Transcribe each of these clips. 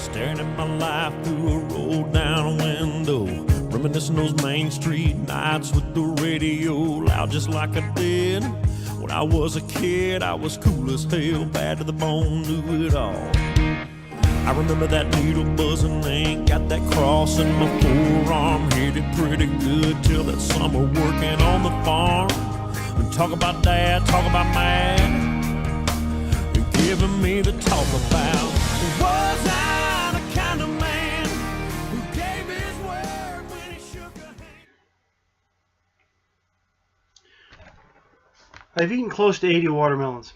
staring at my life through a roll-down window, reminiscing those Main Street nights with the radio loud just like I did when I was a kid. I was cool as hell, bad to the bone, knew it all. I remember that needle buzzing ink, got that cross in my forearm, hit it pretty good till that summer working on the farm. And talk about dad, talk about man, and giving me the talk about, was I the kind of man who gave his word when he shook a hand? I've eaten close to 80 watermelons.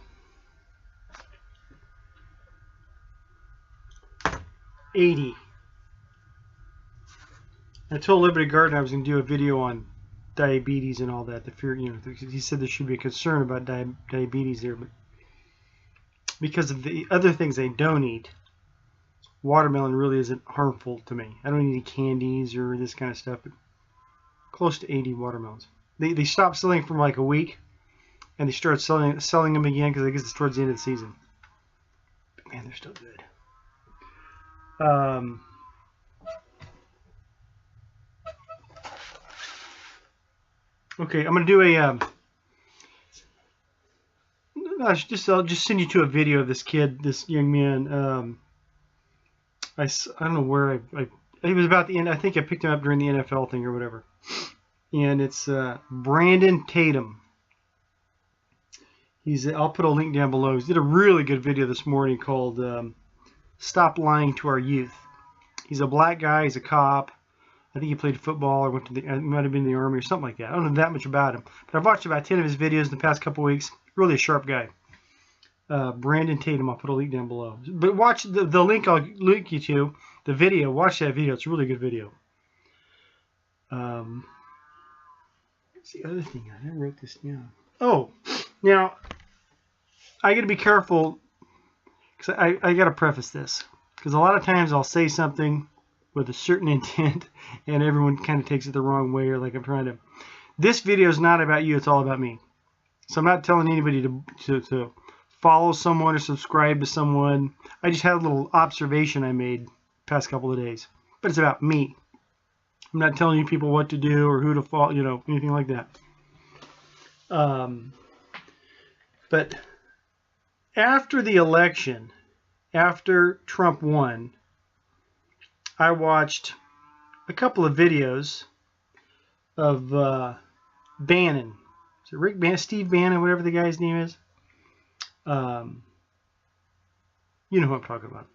80. I told Liberty Garden I was going to do a video on diabetes and all that. The fear, you know, he said there should be a concern about diabetes there, but because of the other things I don't eat, watermelon really isn't harmful to me. I don't eat any candies or this kind of stuff, but close to 80 watermelons. They stopped selling for like a week, and they started selling them again because I guess it's towards the end of the season. But man, they're still good. Okay, I'm gonna do a. I'll just send you to a video of this kid, this young man. I don't know where he was about the end. I think I picked him up during the NFL thing or whatever. And it's Brandon Tatum. I'll put a link down below. He did a really good video this morning called "Stop Lying to Our Youth." He's a black guy. He's a cop. I think he played football or might have been in the Army or something like that. I don't know that much about him, but I've watched about 10 of his videos in the past couple weeks. Really a sharp guy. Brandon Tatum. I'll put a link down below. But watch the link I'll link you to, the video. Watch that video. It's a really good video. What's the other thing? I wrote this down. Oh, now I got to be careful because I got to preface this, because a lot of times I'll say something with a certain intent and everyone kind of takes it the wrong way, or like I'm trying to. This video is not about you. It's all about me. So I'm not telling anybody to follow someone or subscribe to someone. I just had a little observation I made past couple of days, but it's about me. I'm not telling you people what to do or who to follow, you know, anything like that. But after the election, after Trump won, I watched a couple of videos of Bannon. Is it Rick Bannon, Steve Bannon, whatever the guy's name is? You know who I'm talking about.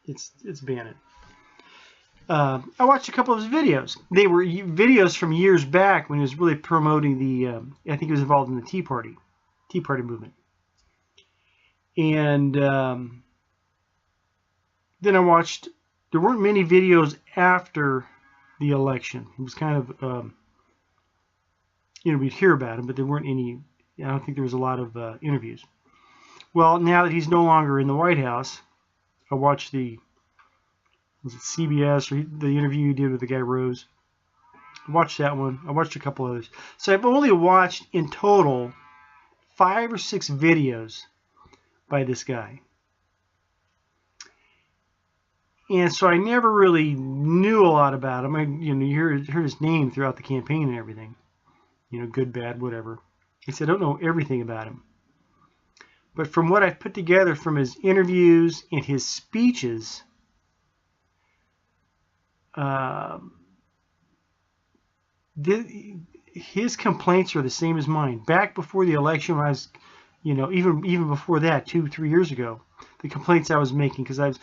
It's Bannon. I watched a couple of his videos. They were videos from years back when he was really promoting the. I think he was involved in the Tea Party movement. And then I watched. There weren't many videos after the election. It was kind of, we'd hear about him, but there weren't any. I don't think there was a lot of interviews. Well, now that he's no longer in the White House, I watched was it CBS or the interview he did with the guy Rose. I watched that one. I watched a couple others. So I've only watched in total 5 or 6 videos by this guy. And so I never really knew a lot about him. You heard his name throughout the campaign and everything. Good, bad, whatever. I said I don't know everything about him. But from what I've put together from his interviews and his speeches, his complaints are the same as mine. Back before the election, when I was, even before that, 2-3 years ago, the complaints I was making, because I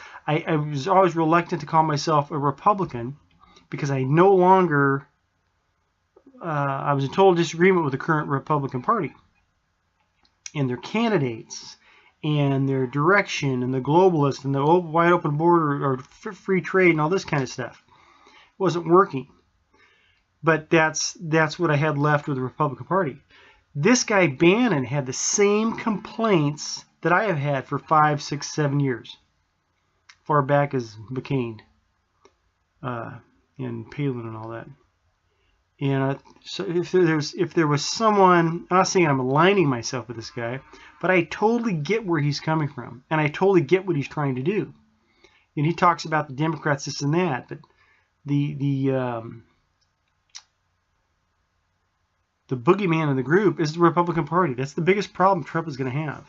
was always reluctant to call myself a Republican, because I no longer, I was in total disagreement with the current Republican Party and their candidates and their direction and the globalists and the wide open border or free trade and all this kind of stuff. It wasn't working. But that's what I had left with the Republican Party. This guy Bannon had the same complaints that I have had for 5, 6, 7 years, far back as McCain and Palin and all that. And so if there was someone, I'm not saying I'm aligning myself with this guy, but I totally get where he's coming from, and I totally get what he's trying to do. and he talks about the Democrats, this and that, but the boogeyman in the group is the Republican Party. That's the biggest problem Trump is going to have.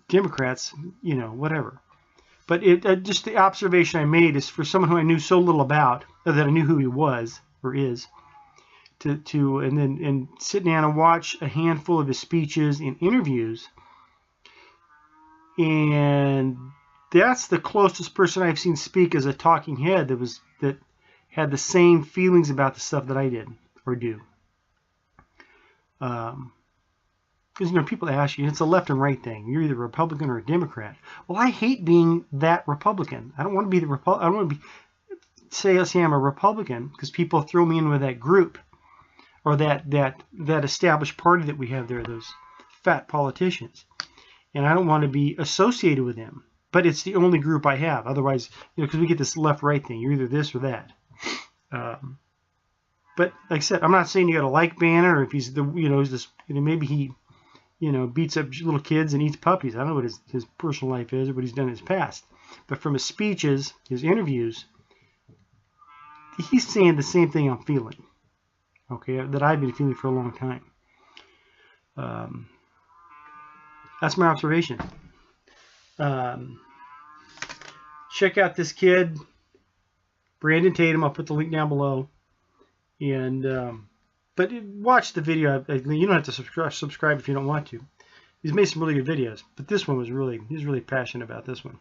Democrats, whatever. But just the observation I made is for someone who I knew so little about, that I knew who he was or is, and sit down and watch a handful of his speeches and interviews, and that's the closest person I've seen speak as a talking head that had the same feelings about the stuff that I did or do. Because people ask you, it's a left and right thing. You're either a Republican or a Democrat. Well, I hate being that Republican. I don't want to be I don't want to say I'm a Republican because people throw me in with that group or that established party that we have there, those fat politicians, and I don't want to be associated with them. But it's the only group I have. Otherwise, because we get this left-right thing. You're either this or that. But like I said, I'm not saying you got to like Bannon or if he's he's this, maybe he, beats up little kids and eats puppies. I don't know what his personal life is or what he's done in his past. But from his speeches, his interviews, he's saying the same thing I'm feeling. Okay, that I've been feeling for a long time. That's my observation. Check out this kid, Brandon Tatum. I'll put the link down below. And but watch the video. You don't have to subscribe if you don't want to. He's made some really good videos, but this one he's really passionate about this one.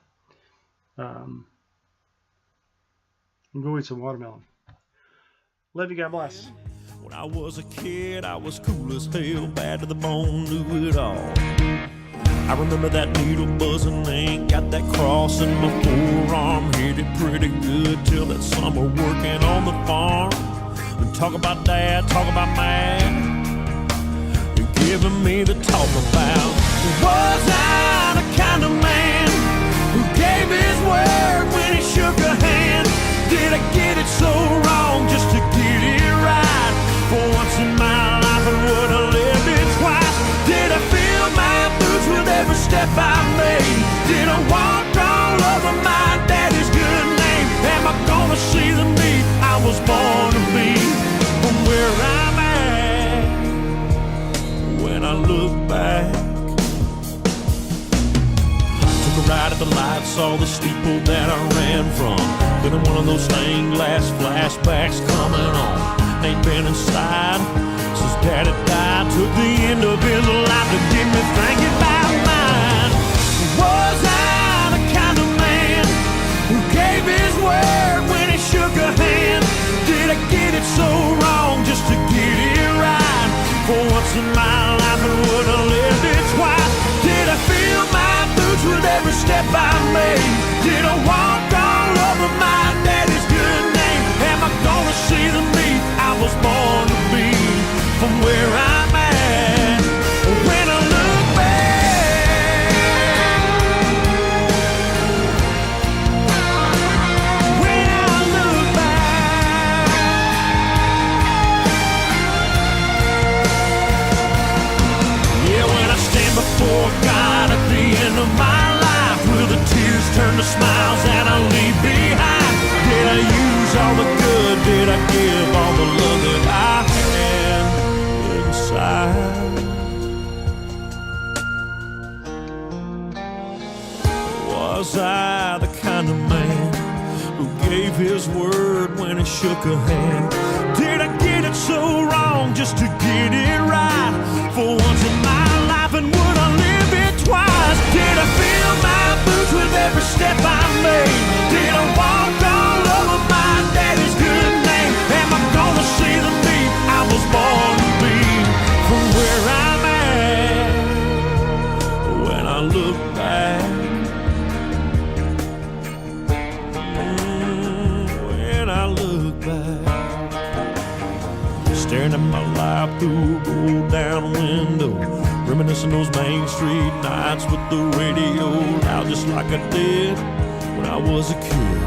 And go eat some watermelon. Love you. God bless. When I was a kid, I was cool as hell, bad to the bone, knew it all. I remember that needle buzzing, ain't got that cross in my forearm. Hit it pretty good till that summer working on the farm. And talk about dad, talk about man, and giving me the talk about. Was I the kind of man who gave his word when he shook a hand? Did I get it so wrong just to get it right? For once in my life I would have lived it twice. Did I feel my boots with every step I made? Did I walk all over my daddy's good name? Am I gonna see the me I was born to be? From where I'm at, when I look back. Took a ride at the light, saw the steeple that I ran from. Then one of those stained glass flashbacks coming on. Ain't been inside since Daddy died. Took the end of his life to get me thinking about mine. Was I the kind of man who gave his word when he shook a hand? Did I get it so wrong just to get it right? For once in my life I would have lived it twice. Did I feel my boots with every step I made? Did I walk all over my daddy's good name? Am I gonna see the me I was born to be? From where I'm at, when I look back, when I look back, yeah, when I stand before God at the end of my life, will the tears turn to smiles that I leave behind? Did I use all the good? Did I give all the love that I had inside? Was I the kind of man who gave his word when he shook a hand? Did I get it so wrong just to get it right? For once in my life, and would I live it twice? Did I feel my boots with every step I made? Did I walk all over my daddy's good name? Am I gonna see the me I was born to be? From where I'm at, when I look back, when I look back, staring at my life through a rolled down window, reminiscing those Main Street nights with the radio loud just like I did when I was a kid.